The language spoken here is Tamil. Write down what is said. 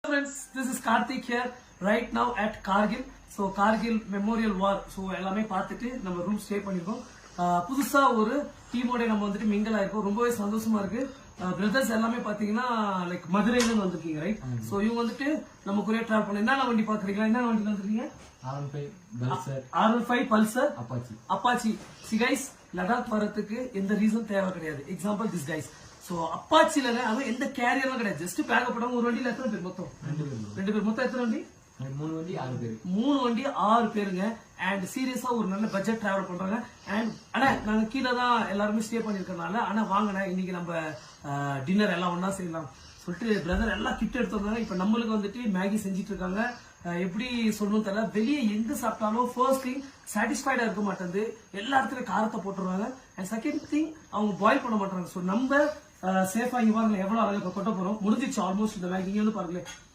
Friends, this is Karthik here right now at Kargil. So Kargil Memorial War. So எல்லாமே பார்த்துட்டு நம்ம ரூம் ஸ்டே பண்ணிருக்கோம். புதுசா ஒரு டீமோட நம்ம வந்துட்டு மிங்கிள் ஆயிருக்கோம். ரொம்பவே சந்தோஷமா இருக்கு. பிரதர்ஸ் எல்லாமே பாத்தீங்கன்னா லைக் மதுரையில இருந்து வந்திருக்கீங்க ரைட். சோ இவங்க வந்துட்டு நம்ம கூட டிராவல் பண்ண என்ன வண்டி பாக்குறீங்களா? என்ன வண்டில வந்திருக்கீங்க? R15 Pulsar Apache. C guys, Ladakh வரதுக்கு எந்த ரீசன் தேவை கிடையாது. Example this guys. சோ அப்பாச்சில அவன் எந்த கேரியரும் கிடையாது. ஜஸ்ட் பேக் போட்டவங்க ஒரு வண்டியில எத்தனை பேர் மொத்தம்? ரெண்டு பேர். மொத்தம் எத்தனை வண்டி? 3 வண்டி 6 பேருங்க. அண்ட் சீரியஸா ஒரு நல்ல பட்ஜெட் டிராவல் பண்றாங்க. அண்ட் ஆனா நாங்க கீழே தான் எல்லாருமே ஸ்டே பண்ணிருக்கனால ஆனா வாங்கின இன்னைக்கு நம்ம டின்னர் எல்லாம் ஒன்னா செய்யலாம் சொல்லிட்டு பிரதர் எல்லாம் கிட்ட எடுத்து வந்தாங்க. இப்ப நம்மளுக்கு வந்துட்டு மேகி செஞ்சிட்டு இருக்காங்க. எப்படி சொல்லணும் தெரியல. வெளியே எங்க சாப்பிட்டாலும் ஃபர்ஸ்ட் திங் சாட்டிஸ்ஃபைடா இருக்க மாட்டேங்குது. எல்லா இடத்துலயும் காரத்தை போட்டுருவாங்க. அண்ட் செகண்ட் திங் அவங்க பாயில் பண்ண மாட்டாங்க. ஸோ நம்ம சேஃபா இங்க பாருங்க எவ்வளவு அழகா கொட்ட போறோம். முடிஞ்சிச்சு ஆல்மோஸ்ட் இந்த மேகி. இங்க வந்து பாருங்களேன்